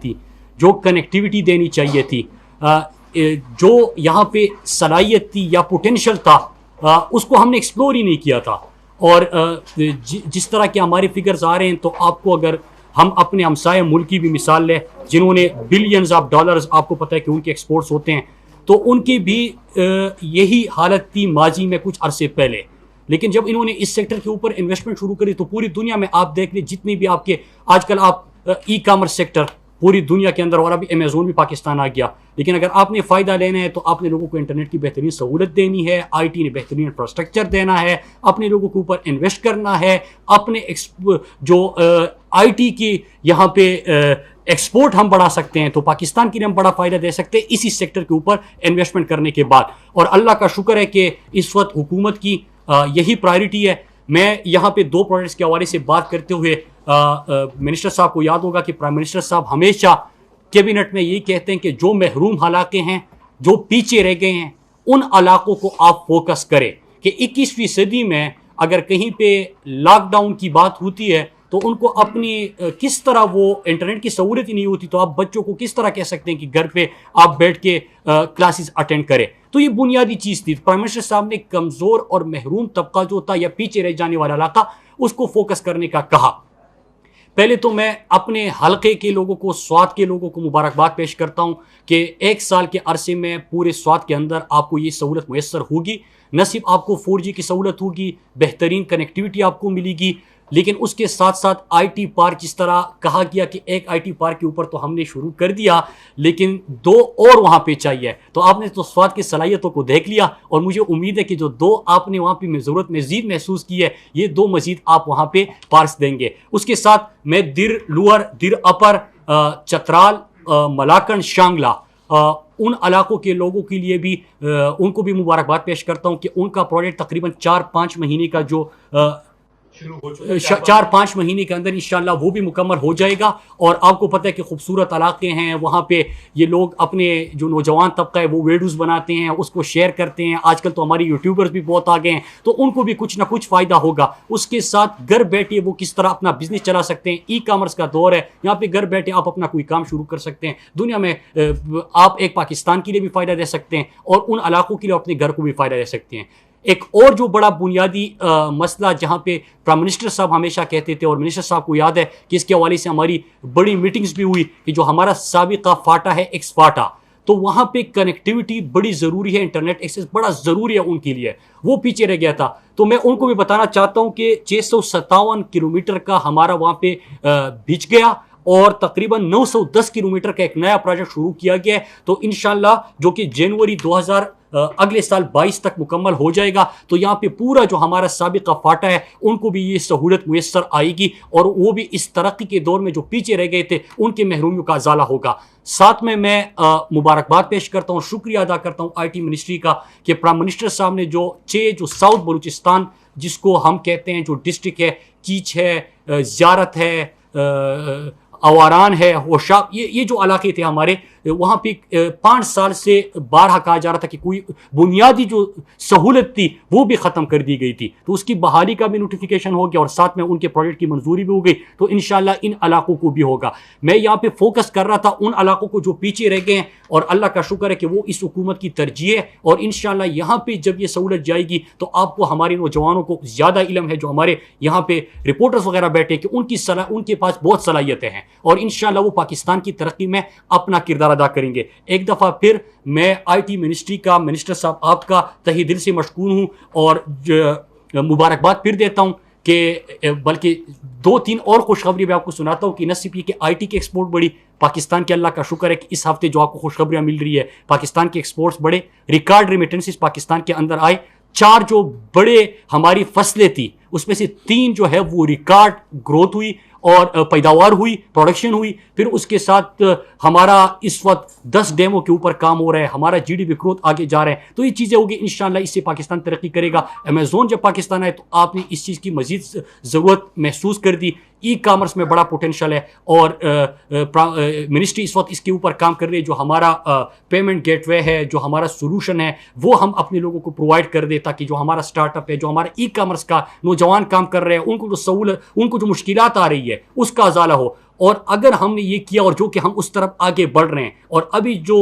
تھی, جو کنیکٹیوٹی دینی چاہیے تھی, جو یہاں پہ صلاحیت تھی یا پوٹینشیل تھا, اس کو ہم نے ایکسپلور ہی نہیں کیا تھا. اور جس طرح کے ہمارے فگرز آ رہے ہیں, تو آپ کو اگر ہم اپنے ہمسائے ملک کی بھی مثال لیں جنہوں نے بلینز آف ڈالرز, آپ کو پتہ ہے کہ ان کے ایکسپورٹس ہوتے ہیں, تو ان کی بھی یہی حالت تھی ماضی میں کچھ عرصے پہلے. لیکن جب انہوں نے اس سیکٹر کے اوپر انویسٹمنٹ شروع کری تو پوری دنیا میں آپ دیکھ لیں جتنی بھی آپ کے آج کل آپ ای کامرس سیکٹر پوری دنیا کے اندر, اور ابھی امیزون بھی پاکستان آ گیا. لیکن اگر آپ نے فائدہ لینا ہے تو آپ نے لوگوں کو انٹرنیٹ کی بہترین سہولت دینی ہے, آئی ٹی نے بہترین انفراسٹرکچر دینا ہے, اپنے لوگوں کے اوپر انویسٹ کرنا ہے, اپنے جو آئی ٹی کی یہاں پہ ایکسپورٹ ہم بڑھا سکتے ہیں, تو پاکستان کے لیے ہم بڑا فائدہ دے سکتے ہیں اسی سیکٹر کے اوپر انویسٹمنٹ کرنے کے بعد. اور اللہ کا شکر ہے کہ اس وقت حکومت کی یہی پرائرٹی ہے. میں یہاں پہ 2 پروجیکٹس کے حوالے سے بات کرتے ہوئے منسٹر صاحب کو یاد ہوگا کہ پرائم منسٹر صاحب ہمیشہ کیبنٹ میں یہی کہتے ہیں کہ جو محروم علاقے ہیں, جو پیچھے رہ گئے ہیں, ان علاقوں کو آپ فوکس کریں. کہ 21ویں صدی میں اگر کہیں پہ لاک ڈاؤن کی بات ہوتی ہے تو ان کو اپنی کس طرح وہ انٹرنیٹ کی سہولت ہی نہیں ہوتی, تو آپ بچوں کو کس طرح کہہ سکتے ہیں کہ گھر پہ آپ بیٹھ کے کلاسز اٹینڈ کریں. تو یہ بنیادی چیز تھی. پرائم منسٹر صاحب نے کمزور اور محروم طبقہ جو تھا یا پیچھے رہ جانے والا علاقہ, اس کو فوکس کرنے کا کہا. پہلے تو میں اپنے حلقے کے لوگوں کو, سوات کے لوگوں کو مبارکباد پیش کرتا ہوں کہ 1 سال کے عرصے میں پورے سوات کے اندر آپ کو یہ سہولت میسر ہوگی. نہ صرف آپ کو 4G کی سہولت ہوگی, بہترین کنیکٹیوٹی آپ کو ملے گی, لیکن اس کے ساتھ ساتھ آئی ٹی پارک, جس طرح کہا گیا کہ ایک آئی ٹی پارک کے اوپر تو ہم نے شروع کر دیا, لیکن 2 اور وہاں پہ چاہیے. تو آپ نے تو سوات کی صلاحیتوں کو دیکھ لیا, اور مجھے امید ہے کہ جو 2 آپ نے وہاں پہ ضرورت مزید محسوس کی ہے, یہ 2 مزید آپ وہاں پہ پارکس دیں گے. اس کے ساتھ میں در لوور, در اپر, چترال, ملاکنڈ, شانگلہ, ان علاقوں کے لوگوں کے لیے بھی ان کو بھی مبارکباد پیش کرتا ہوں کہ ان کا پروجیکٹ تقریباً 4-5 مہینے کا جو 4-5 مہینے کے اندر انشاءاللہ وہ بھی مکمل ہو جائے گا. اور آپ کو پتہ ہے کہ خوبصورت علاقے ہیں وہاں پہ, یہ لوگ اپنے جو نوجوان طبقہ ہے وہ ویڈیوز بناتے ہیں, اس کو شیئر کرتے ہیں. آج کل تو ہماری یوٹیوبرز بھی بہت آگے ہیں, تو ان کو بھی کچھ نہ کچھ فائدہ ہوگا. اس کے ساتھ گھر بیٹھے وہ کس طرح اپنا بزنس چلا سکتے ہیں. ای کامرس کا دور ہے, یہاں پہ گھر بیٹھے آپ اپنا کوئی کام شروع کر سکتے ہیں. دنیا میں آپ ایک پاکستان کے لیے بھی فائدہ دے سکتے ہیں, اور ان علاقوں کے لیے اپنے گھر کو بھی فائدہ دے سکتے ہیں. ایک اور جو بڑا بنیادی مسئلہ جہاں پہ پرائم منسٹر صاحب ہمیشہ کہتے تھے, اور منسٹر صاحب کو یاد ہے کہ اس کے حوالے سے ہماری بڑی میٹنگز بھی ہوئی, کہ جو ہمارا سابقہ فاٹا ہے, ایکس فاٹا, تو وہاں پہ کنیکٹیوٹی بڑی ضروری ہے, انٹرنیٹ ایکسیس بڑا ضروری ہے ان کے لیے, وہ پیچھے رہ گیا تھا. تو میں ان کو بھی بتانا چاہتا ہوں کہ 657 کلومیٹر کا ہمارا وہاں پہ بچ گیا, اور تقریباً 910 کلومیٹر کا ایک نیا پروجیکٹ شروع کیا گیا ہے. تو انشاءاللہ جو کہ جنوری 2000 اگلے سال 22 تک مکمل ہو جائے گا, تو یہاں پہ پورا جو ہمارا سابقہ فاٹا ہے ان کو بھی یہ سہولت میسر آئے گی, اور وہ بھی اس ترقی کے دور میں جو پیچھے رہ گئے تھے ان کے محرومیوں کا ازالہ ہوگا. ساتھ میں مبارکباد پیش کرتا ہوں, شکریہ ادا کرتا ہوں آئی ٹی منسٹری کا, کہ پرائم منسٹر صاحب نے جو ساؤتھ بلوچستان جس کو ہم کہتے ہیں, جو ڈسٹرکٹ ہے, کیچ ہے, زیارت ہے, اواران ہے, ہوشاب, یہ جو علاقے تھے ہمارے, وہاں پہ 5 سال سے بارہا کہا جا رہا تھا کہ کوئی بنیادی جو سہولت تھی وہ بھی ختم کر دی گئی تھی, تو اس کی بحالی کا بھی نوٹیفیکیشن ہو گیا, اور ساتھ میں ان کے پروجیکٹ کی منظوری بھی ہو گئی. تو انشاءاللہ ان علاقوں کو بھی ہوگا. میں یہاں پہ فوکس کر رہا تھا ان علاقوں کو جو پیچھے رہ گئے ہیں, اور اللہ کا شکر ہے کہ وہ اس حکومت کی ترجیح ہے, اور انشاءاللہ یہاں پہ جب یہ سہولت جائے گی تو آپ کو, ہمارے نوجوانوں کو زیادہ علم ہے, جو ہمارے یہاں پہ رپورٹرز وغیرہ بیٹھے, کہ ان کے پاس بہت صلاحیتیں ہیں, اور انشاءاللہ وہ پاکستان کی ترقی میں اپنا کردار ادا کریں گے. ایک دفعہ پھر میں آئی ٹی منسٹری کا, منسٹر صاحب آپ کا تہی دل سے مشکور ہوں, اور مبارکباد پھر دیتا ہوں کہ بلکہ 2-3 اور خوشخبری میں آپ کو سناتا ہوں, کہ نہ صرف یہ کہ آئی ٹی کے ایکسپورٹ بڑی پاکستان کے, اللہ کا شکر ہے کہ اس ہفتے جو آپ کو خوشخبریاں مل رہی ہے, پاکستان کے ایکسپورٹس بڑے, ریکارڈ ریمیٹنسز پاکستان کے اندر آئے. 4 جو بڑے ہماری فصلیں تھی اس میں سے 3 جو ہے وہ ریکارڈ گروتھ ہوئی, اور پیداوار ہوئی, پروڈکشن ہوئی. پھر اس کے ساتھ ہمارا اس وقت 10 ڈیموں کے اوپر کام ہو رہا ہے, ہمارا جی ڈی پی گروتھ آگے جا رہا ہے. تو یہ چیزیں ہوگی انشاءاللہ, اس سے پاکستان ترقی کرے گا. امیزون جب پاکستان آئے تو آپ نے اس چیز کی مزید ضرورت محسوس کر دی. ای کامرس میں بڑا پوٹینشل ہے, اور منسٹری اس وقت اس کے اوپر کام کر رہی ہے. جو ہمارا پیمنٹ گیٹ وے ہے, جو ہمارا سولوشن ہے, وہ ہم اپنے لوگوں کو پرووائڈ کر دیں, تاکہ جو ہمارا اسٹارٹ اپ ہے, جو ہمارا ای کامرس کا نوجوان کام کر رہے ہیں, ان کو جو سہولت, ان کو جو مشکلات آ رہی ہے اس کا ازالہ ہو. اور اگر ہم نے یہ کیا اور جو کہ ہم اس طرف آگے بڑھ رہے ہیں اور ابھی جو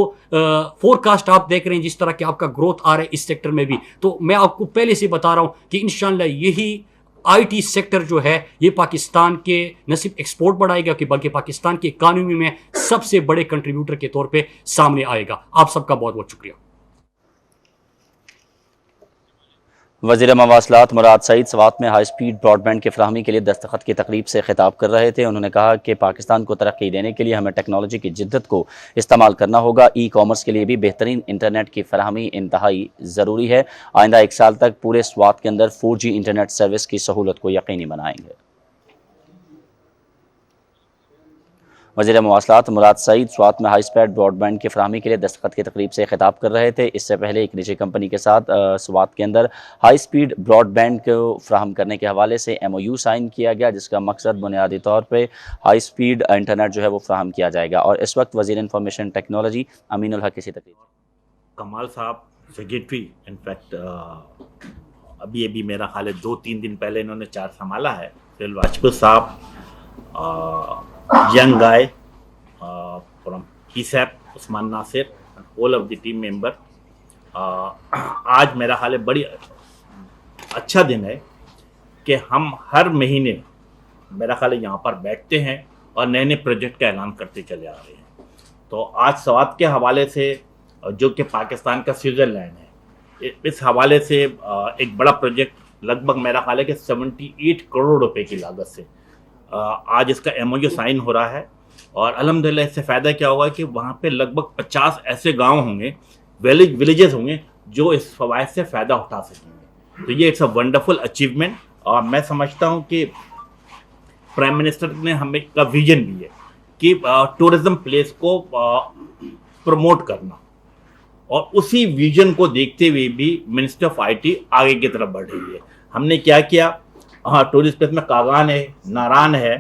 فور کاسٹ آپ دیکھ رہے ہیں جس طرح کہ آپ کا گروتھ آ رہا ہے اس سیکٹر میں بھی, تو میں آپ کو پہلے سے بتا رہا ہوں کہ انشاءاللہ یہی آئی ٹی سیکٹر جو ہے یہ پاکستان کے نہ صرف ایکسپورٹ بڑھائے گا کہ بلکہ پاکستان کی اکانومی میں سب سے بڑے کنٹریبیوٹر کے طور پہ سامنے آئے گا. آپ سب کا بہت بہت شکریہ. وزیر مواصلات مراد سعید سوات میں ہائی سپیڈ براڈ بینڈ کی فراہمی کے لیے دستخط کی تقریب سے خطاب کر رہے تھے. انہوں نے کہا کہ پاکستان کو ترقی دینے کے لیے ہمیں ٹیکنالوجی کی جدت کو استعمال کرنا ہوگا. ای کامرس کے لیے بھی بہترین انٹرنیٹ کی فراہمی انتہائی ضروری ہے. آئندہ 1 سال تک پورے سوات کے اندر 4G انٹرنیٹ سروس کی سہولت کو یقینی بنائیں گے. وزیر مواصلات مراد سعید سوات میں ہائی سپیڈ براڈ بینڈ کی فراہمی کے لیے دستخط کی تقریب سے خطاب کر رہے تھے. اس سے پہلے ایک نجی کمپنی کے ساتھ سوات کے اندر ہائی سپیڈ براڈ بینڈ کو فراہم کرنے کے حوالے سے MOU سائن کیا گیا, جس کا مقصد بنیادی طور پہ ہائی سپیڈ انٹرنیٹ جو ہے وہ فراہم کیا جائے گا. اور اس وقت وزیر انفارمیشن ٹیکنالوجی امین الحق اسی تقریب. کمال صاحب سیکریٹری انفیکٹ ابھی میرا خیال ہے 2-3 دن پہلے انہوں نے چارج سنبھالا ہے. فیل واجپئی صاحب young guy from HESAP, Usman Nasir, all of the team member. آج میرا خیال ہے بڑی اچھا دن ہے کہ ہم ہر مہینے میرا خیال ہے یہاں پر بیٹھتے ہیں اور نئے نئے پروجیکٹ کا اعلان کرتے چلے آ رہے ہیں. تو آج سوات کے حوالے سے جو کہ پاکستان کا سوئٹزرلینڈ ہے, اس حوالے سے ایک بڑا پروجیکٹ لگ بھگ میرا خیال ہے کہ 78 کروڑ روپے کی لاگت سے آج اس کا MOU سائن ہو رہا ہے. اور الحمدللہ اس سے فائدہ کیا ہوگا کہ وہاں پہ لگ بھگ 50 ایسے گاؤں ہوں گے, ولیجز ہوں گے جو اس فوائد سے فائدہ اٹھا سکیں گے. تو یہ ایک ونڈرفل اچیومنٹ. اور میں سمجھتا ہوں کہ پرائم منسٹر نے ہمیں کا ویژن بھی ہے کہ ٹورزم پلیس کو پروموٹ کرنا, اور اسی ویژن کو دیکھتے ہوئے بھی منسٹری آف IT آگے کی طرف بڑھ رہی ہے. ہم نے کیا ٹورسٹ پلیس میں کاغان ہے, ناران ہے,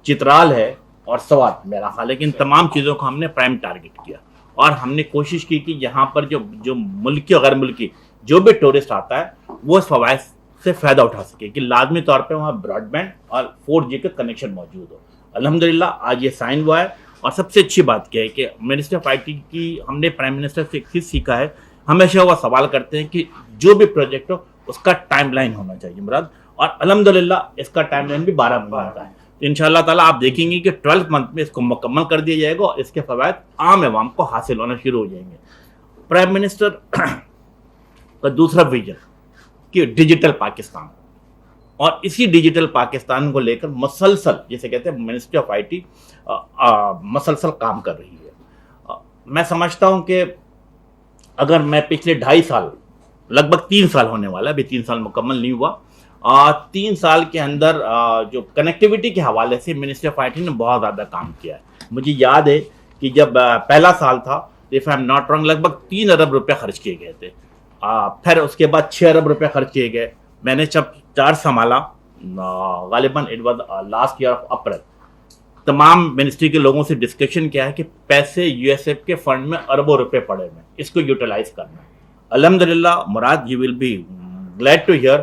چترال ہے اور سوات. میرا خیال ہے کہ ان تمام چیزوں کو ہم نے پرائم ٹارگٹ کیا اور ہم نے کوشش کی کہ یہاں پر جو ملکی اور غیر ملکی جو بھی ٹورسٹ آتا ہے وہ اس فوائد سے فائدہ اٹھا سکے, کہ لازمی طور پہ وہاں براڈ بینڈ اور 4G کا کنیکشن موجود ہو. الحمدللہ آج یہ سائن ہوا ہے. اور سب سے اچھی بات کیا ہے کہ منسٹری آف IT کی ہم نے پرائم منسٹر سے ایک چیز سیکھا ہے, ہمیشہ وہ سوال کرتے ہیں کہ جو بھی پروجیکٹ ہو اس کا ٹائم لائن ہونا چاہیے مراد, اور الحمدللہ اس کا ٹائم لائن بھی 12 مہینے کا ہے. تو انشاءاللہ تعالیٰ آپ دیکھیں گے کہ 12 منتھ میں اس کو مکمل کر دیا جائے گا اور اس کے فوائد عام عوام کو حاصل ہونا شروع ہو جائیں گے. پرائم منسٹر کا دوسرا ویژن کہ ڈیجیٹل پاکستان, اور اسی ڈیجیٹل پاکستان کو لے کر مسلسل جیسے کہتے ہیں منسٹری آف IT مسلسل کام کر رہی ہے. میں سمجھتا ہوں کہ اگر میں پچھلے 2.5 سال لگ بھگ 3 سال ہونے والا ہے, ابھی 3 سال مکمل نہیں ہوا, 3 سال کے اندر جو کنیکٹیوٹی کے حوالے سے منسٹری آف IT نے بہت زیادہ کام کیا ہے. مجھے یاد ہے کہ جب پہلا سال تھا, if I'm not wrong, لگ بھگ 3 ارب روپے خرچ کیے گئے تھے. پھر اس کے بعد 6 ارب روپے خرچ کیے گئے. میں نے جب چارج سنبھالا غالباً it was last year of April, تمام منسٹری کے لوگوں سے ڈسکشن کیا ہے کہ پیسے USF کے فنڈ میں اربوں روپے پڑے ہوئے ہیں, اس کو یوٹیلائز کرنا ہے. الحمدللہ Murad you will be glad to hear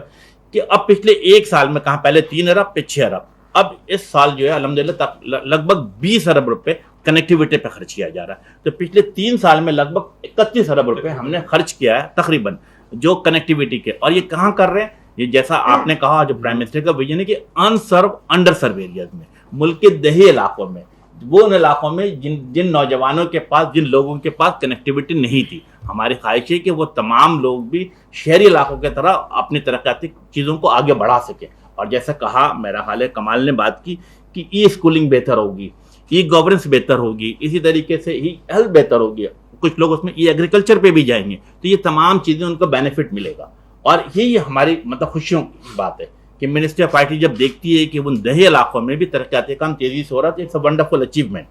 کہ اب پچھلے 1 سال میں کہاں پہلے 3 ارب پھر 6 ارب, اب اس سال جو ہے الحمدللہ لگ بھگ 20 ارب روپے کنیکٹیوٹی پہ خرچ کیا جا رہا ہے. تو پچھلے 3 سال میں لگ بھگ 31 ارب روپے ہم نے خرچ کیا ہے تقریباً جو کنیکٹیوٹی کے. اور یہ کہاں کر رہے ہیں, یہ جیسا آپ نے کہا جو پرائم منسٹر کا ویژن ہے کہ انسرو انڈر سرو ایریاز میں, ملک کے دیہی علاقوں میں, وہ ان علاقوں میں جن نوجوانوں کے پاس, جن لوگوں کے پاس کنیکٹیوٹی نہیں تھی, ہماری خواہش ہے کہ وہ تمام لوگ بھی شہری علاقوں کی طرح اپنی ترقیاتی چیزوں کو آگے بڑھا سکیں. اور جیسا کہا میرا خیال ہے کمال نے بات کی کہ ای اسکولنگ بہتر ہوگی, ای گورننس بہتر ہوگی, اسی طریقے سے ای ہیلتھ بہتر ہوگی, کچھ لوگ اس میں ای ایگریکلچر پہ بھی جائیں گے, تو یہ تمام چیزیں ان کو بینیفٹ ملے گا. اور یہی ہماری خوشیوں کی بات ہے کہ منسٹری آف IT جب دیکھتی ہے کہ ان دیہی علاقوں میں بھی ترقیاتی کام تیزی سے ہو رہا ہے, تو اٹس اے ونڈرفل اچیومنٹ.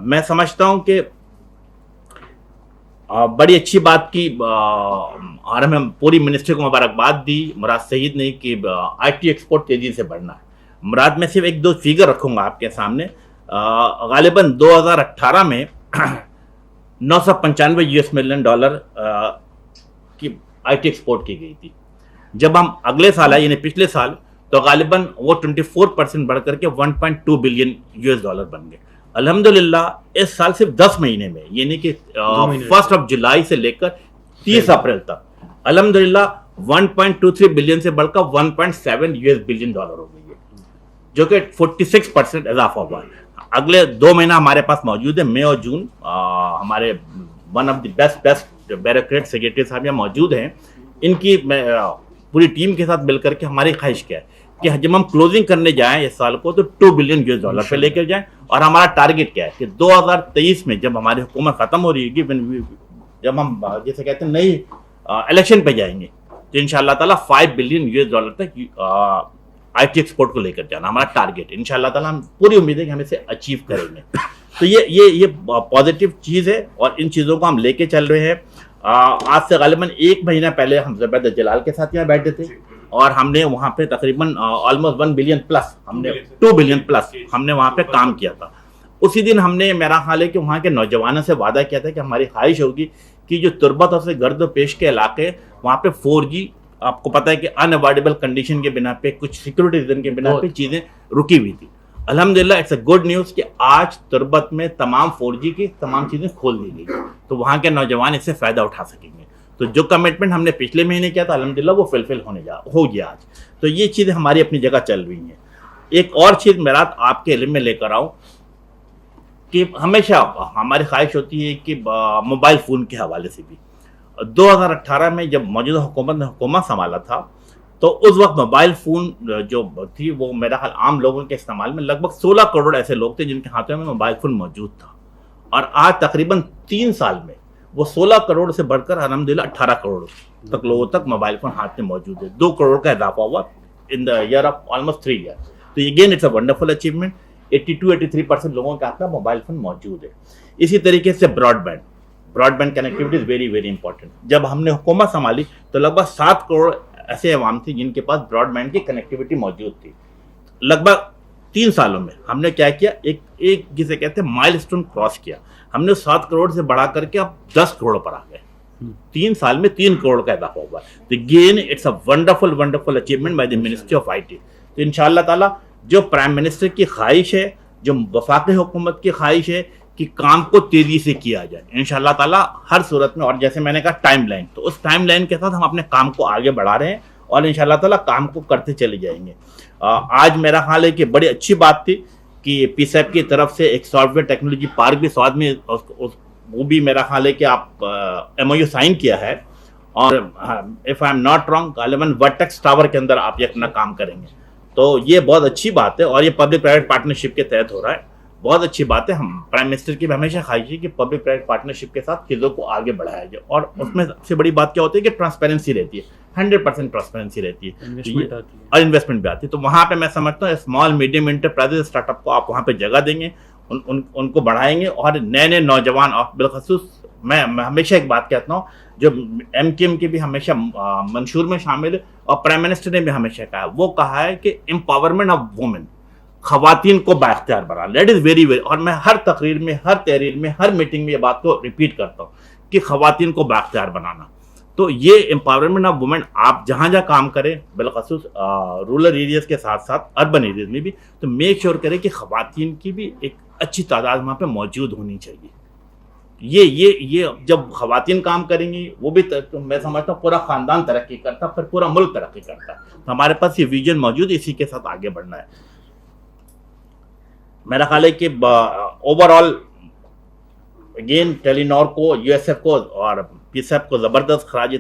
میں سمجھتا ہوں کہ بڑی اچھی بات کی, اور ہمیں پوری منسٹری کو مبارکباد دی مراد سعید نے کہ IT ایکسپورٹ تیزی سے بڑھنا ہے. مراد میں صرف 1-2 فیگر رکھوں گا آپ کے سامنے. غالباً 2018 میں $995 ملین کی IT ایکسپورٹ کی گئی تھی. جب ہم اگلے سال آئے یعنی پچھلے سال, تو غالباً وہ 24% بڑھ کر کے $1.2 بلین بن گئے. الحمدللہ اس سال صرف 10 مہینے میں, یعنی کہ 1 جولائی سے لے کر 30 اپریل تک الحمدللہ 1.23 بلین سے بڑھ کر $1.7 بلین ہو گئی ہے, جو کہ 46% اضافہ ہوا ہے. اگلے 2 مہینہ ہمارے پاس موجود ہے, مئی اور جون. ہمارے one of the best bureaucrat secretary صاحب یہاں موجود ہیں. ان کی پوری ٹیم کے ساتھ مل کر کے ہماری خواہش کیا ہے کہ جب ہم کلوزنگ کرنے جائیں اس سال کو تو $2 بلین پہ لے کر جائیں. اور ہمارا ٹارگٹ کیا ہے کہ 2023 میں جب ہماری حکومت ختم ہو رہی ہوگی, جب ہم جیسے کہتے ہیں نئی الیکشن پہ جائیں گے, تو ان شاء اللہ تعالیٰ $5 بلین تک آئی ٹی ایکسپورٹ کو لے کر جانا ہمارا ٹارگیٹ. ان شاء اللہ تعالیٰ ہم پوری امید ہے کہ ہم اسے اچیو کریں گے. تو یہ پازیٹیو چیز ہے اور ان چیزوں کو ہم لے کے چل رہے ہیں. آج سے غالباً 1 مہینہ پہلے ہم زبردست جلال کے ساتھ یہاں بیٹھے تھے اور ہم نے وہاں پہ تقریباً آلموسٹ 1 بلین پلس, ہم نے 2 بلین پلس ہم نے وہاں پہ کام کیا تھا. اسی دن ہم نے, میرا خیال ہے کہ وہاں کے نوجوانوں سے وعدہ کیا تھا کہ ہماری خواہش ہوگی کہ جو تربت اور سے گرد و پیش کے علاقے وہاں پہ 4G, آپ کو پتہ ہے کہ ان اوائڈیبل کنڈیشن کے بنا پہ, کچھ سیکورٹی ریزن کے بنا پہ چیزیں رکی ہوئی تھی. الحمدللہ اٹس اے گڈ نیوز کہ آج تربت میں تمام 4G کی تمام چیزیں کھول دی گئی, تو وہاں کے نوجوان اس سے فائدہ اٹھا سکیں گے. تو جو کمٹمنٹ ہم نے پچھلے مہینے کیا تھا الحمدللہ وہ فلفل ہو گیا آج. تو یہ چیزیں ہماری اپنی جگہ چل رہی ہیں. ایک اور چیز میرا آپ کے علم میں لے کر آؤں کہ ہمیشہ ہماری خواہش ہوتی ہے کہ موبائل فون کے حوالے سے بھی 2018 میں جب موجودہ حکومت نے حکومت سنبھالا تھا تو اس وقت موبائل فون جو تھی وہ میرا خیال عام لوگوں کے استعمال میں لگ بھگ 16 کروڑ ایسے لوگ تھے جن کے ہاتھوں میں موبائل فون موجود تھا. اور آج تقریباً 3 سال میں وہ 16 کروڑ سے بڑھ کر الحمدللہ 18 کروڑ تک لوگوں تک موبائل فون ہاتھ میں موجود ہے. 2 کروڑ کا اضافہ ہوا in the year of almost 3 year. تو again it's a wonderful achievement. 82-83% لوگوں کے ہاتھ میں موبائل فون موجود ہے. اسی طریقے سے broadband connectivity is very very important. جب ہم نے حکومت سنبھالی تو لگ بھگ 7 کروڑ ایسے عوام تھے جن کے پاس براڈ بینڈ کی کنیکٹیوٹی موجود تھی. لگ بھگ 3 سالوں میں ہم نے کیا کیا, ایک جسے کہتے ہیں مائل اسٹون کراس کیا. ہم نے 7 کروڑ سے بڑھا کر کے اب 10 کروڑ پر آ گئے. 3 سال میں 3 کروڑ کا اضافہ ہوا. تو again it's a wonderful achievement by the ministry of IT. تو ان شاء اللہ تعالیٰ جو پرائم منسٹر کی خواہش ہے, جو وفاقی حکومت کی خواہش ہے کہ کام کو تیزی سے کیا جائے, ان شاء اللہ تعالیٰ ہر صورت میں. اور جیسے میں نے کہا ٹائم لائن, تو اس ٹائم لائن کے ساتھ ہم اپنے کام کو آگے بڑھا رہے ہیں اور ان شاء اللہ تعالیٰ کام کو کرتے چلے جائیں گے. آج میرا خیال ہے کہ بڑی اچھی بات تھی کہ پی سیپ کی طرف سے ایک سافٹ ویئر ٹیکنالوجی پارک بھی سواد میں, وہ بھی میرا خیال ہے کہ آپ MOU سائن کیا ہے. اور if I am not wrong غالباً ورٹیکس ٹاور کے اندر آپ یہ اپنا کام کریں گے. تو یہ بہت اچھی بات ہے اور یہ پبلک پرائیویٹ پارٹنرشپ کے تحت ہو رہا ہے. بہت اچھی بات ہے. ہم پرائم منسٹر کی بھی ہمیشہ خواہش ہے کہ پبلک پرائیویٹ پارٹنرشپ کے ساتھ چیزوں کو آگے بڑھایا جائے. اور اس میں سب سے بڑی بات کیا ہوتی ہے کہ ٹرانسپیرنسی رہتی ہے, 100% ٹرانسپیرنسی رہتی ہے اور انویسٹمنٹ بھی آتی ہے. تو وہاں پہ میں سمجھتا ہوں small medium enterprise start up کو آپ وہاں پہ جگہ دیں گے, ان کو بڑھائیں گے. اور نئے نوجوان اور بالخصوص میں ہمیشہ ایک بات کہتا ہوں جو MKM کے بھی ہمیشہ منشور میں شامل ہے اور پرائم منسٹر نے بھی ہمیشہ کہا, وہ کہا ہے کہ امپاورمنٹ آف وومن, خواتین کو بااختیار بنانا. That is very very. اور میں ہر تقریر میں, ہر تحریر میں, ہر میٹنگ میں یہ بات کو ریپیٹ کرتا ہوں کہ خواتین کو بااختیار بنانا. تو یہ امپاورمنٹ آف وومن آپ جہاں جہاں کام کریں, بالخصوص رورل ایریاز کے ساتھ ساتھ اربن ایریاز میں بھی, تو میک شیور کریں کہ خواتین کی بھی ایک اچھی تعداد وہاں پہ موجود ہونی چاہیے. یہ جب خواتین کام کریں گی وہ بھی, میں سمجھتا ہوں پورا خاندان ترقی کرتا, پھر پورا ملک ترقی کرتا. تو ہمارے پاس یہ ویژن موجود ہے, اسی کے ساتھ آگے بڑھنا ہے. میرا خیال ہے کہ اوور آل اگین ٹیلی نور کو, USF کو اور پی سیپ کو زبردست خراج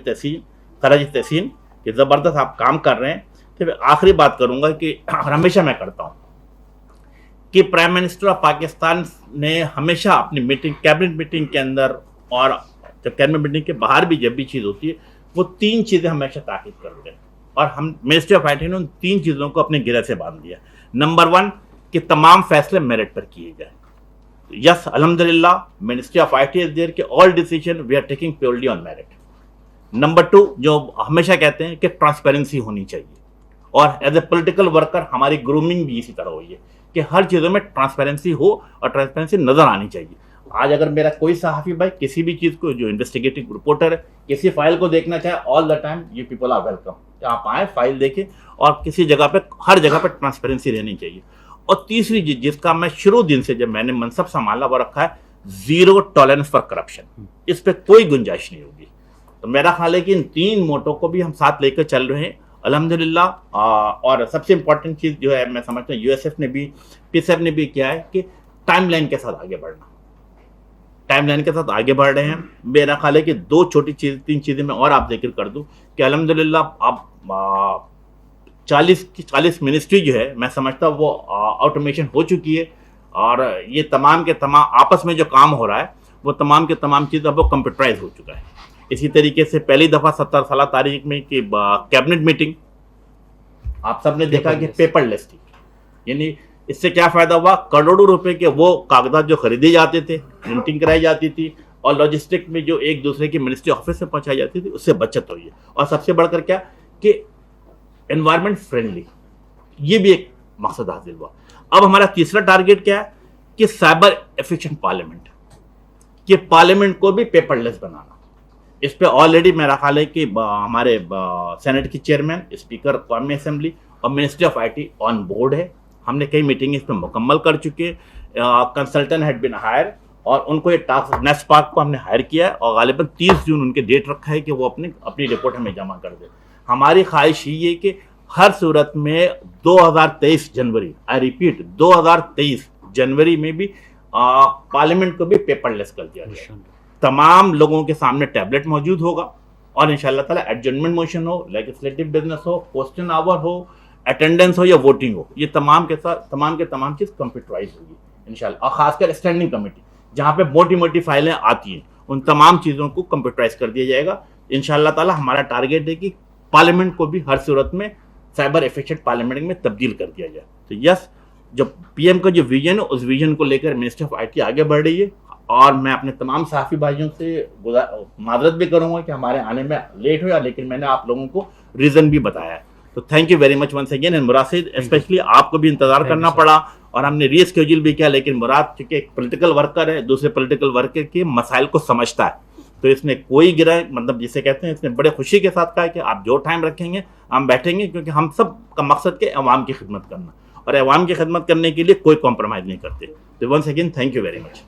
تحسین کہ زبردست آپ کام کر رہے ہیں. پھر آخری بات کروں گا کہ ہمیشہ میں کرتا ہوں کہ پرائم منسٹر آف پاکستان نے ہمیشہ اپنی میٹنگ, کیبنٹ میٹنگ کے اندر اور جب کیبنٹ میٹنگ کے باہر بھی جب بھی چیز ہوتی ہے, وہ 3 چیزیں ہمیشہ تاکید کرتے ہیں. اور ہم منسٹری آف IT نے ان 3 چیزوں کو اپنے گرہ سے باندھ دیا. نمبر 1 کہ تمام فیصلے میرٹ پر کیے جائیں. یس الحمدللہ ministry of IT is there کہ all decision we are taking purely on merit. Number 2 جو ہمیشہ کہتے ہیں کہ ٹرانسپیرنسی ہونی چاہیے. اور ایز اے پولیٹیکل ورکر ہماری گرومنگ بھی اسی طرح ہوئی ہے کہ ہر چیزوں میں ٹرانسپیرنسی ہو اور ٹرانسپیرنسی نظر آنی چاہیے. آج اگر میرا کوئی صحافی بھائی کسی بھی چیز کو, جو انویسٹیگیٹنگ رپورٹر ہے, کسی فائل کو دیکھنا چاہے, all the time you people are welcome. کہ آپ آئیں فائل دیکھیں اور کسی جگہ پہ ہر جگہ پہ ٹرانسپیرنسی رہنی چاہیے. اور تیسری چیز جس کا میں شروع دن سے جب میں نے منصب سنبھالا وہ رکھا ہے زیرو ٹالرنس فار کرپشن. اس پہ کوئی گنجائش نہیں ہوگی. تو میرا خیال ہے کہ ان 3 موٹو کو بھی ہم ساتھ لے کر چل رہے ہیں الحمدللہ. اور سب سے امپورٹنٹ چیز جو ہے میں سمجھتا ہوں یو ایس ایف نے بھی PSF نے بھی کیا ہے کہ ٹائم لائن کے ساتھ آگے بڑھنا. ٹائم لائن کے ساتھ آگے بڑھ رہے ہیں. میرا خیال ہے کہ 3 چیزیں میں اور آپ ذکر کر دوں کہ الحمدللہ اب 40 منسٹری جو ہے میں سمجھتا ہوں وہ آٹومیشن ہو چکی ہے. اور یہ تمام کے تمام آپس میں جو کام ہو رہا ہے وہ تمام کے تمام چیز اب وہ کمپیوٹرائز ہو چکا ہے. اسی طریقے سے پہلی دفعہ 17 سالہ تاریخ میں کہ کیبنٹ میٹنگ آپ سب نے دیکھا کہ پیپر لیس تھی. یعنی اس سے کیا فائدہ ہوا؟ کروڑوں روپے کے وہ کاغذات جو خریدے جاتے تھے، پرنٹنگ کرائی جاتی تھی اور لاجسٹک میں جو ایک دوسرے کی منسٹری آفس سے پہنچائی جاتی تھی اس سے بچت ہوئی ہے. اور سب سے بڑھ کر کیا کہ انوائرمنٹ فرینڈلی، یہ بھی ایک مقصد حاصل ہوا. اب ہمارا تیسرا ٹارگیٹ کیا ہے کہ سائبر ایفیشینٹ پارلیمنٹ، کہ پارلیمنٹ کو بھی پیپر لیس بنانا. اس پہ آلریڈی میرا خیال ہے کہ ہمارے سینٹ کی چیئرمین، اسپیکر قومی اسمبلی اور ministry of IT on board ہے. ہم نے کئی میٹنگ اس پہ مکمل کر چکے. کنسلٹنٹ ہیڈ بن ہائر اور ان کو یہ ٹاسک نیس پارک کو ہم نے ہائر کیا ہے اور غالباً 30 جون ان کے ڈیٹ رکھا ہے کہ وہ اپنی رپورٹ ہمیں جمع کر دے. ہماری خواہش یہ ہے کہ ہر صورت میں 2023 جنوری، آئی ریپیٹ 2023 جنوری میں بھی پارلیمنٹ کو بھی پیپر لیس کر دیا جائے. تمام لوگوں کے سامنے ٹیبلٹ موجود ہوگا اور انشاءاللہ تعالیٰ ایڈجرنمنٹ موشن ہو، لیجسلیٹو بزنس ہو، کوسچن آور ہو، اٹینڈنس ہو یا ووٹنگ ہو، یہ تمام کے تمام چیز کمپیوٹرائز ہوگی انشاءاللہ. اور خاص کر اسٹینڈنگ کمیٹی جہاں پہ موٹی فائلیں آتی ہیں ان تمام چیزوں کو کمپیوٹرائز کر دیا جائے گا انشاءاللہ تعالیٰ. ہمارا ٹارگیٹ ہے کہ پارلیمنٹ کو بھی ہر صورت میں سائبر ایفیشینٹ پارلیمنٹ میں تبدیل کر دیا جائے. تو یس، جو PM کا جو ویژن ہے اس ویژن کو لے کر منسٹری آف IT آگے بڑھ رہی ہے. اور میں اپنے تمام صحافی بھائیوں سے معذرت بھی کروں گا کہ ہمارے آنے میں لیٹ ہوا، لیکن میں نے آپ لوگوں کو ریزن بھی بتایا ہے. تو thank you very much once again. And Murad صاحب اسپیشلی آپ کو بھی انتظار کرنا پڑا اور ہم نے ری اسکیڈول بھی کیا، لیکن مراد چونکہ ایک پولیٹیکل ورکر ہے، دوسرے پولیٹیکل ورکر کے مسائل کو سمجھتا ہے، تو اس نے کوئی مطلب جسے کہتے ہیں اس نے بڑے خوشی کے ساتھ کہا کہ آپ جو ٹائم رکھیں گے ہم بیٹھیں گے، کیونکہ ہم سب کا مقصد کہ عوام کی خدمت کرنا، اور عوام کی خدمت کرنے کے لیے کوئی کمپرومائز نہیں کرتے. تو once again thank you very much.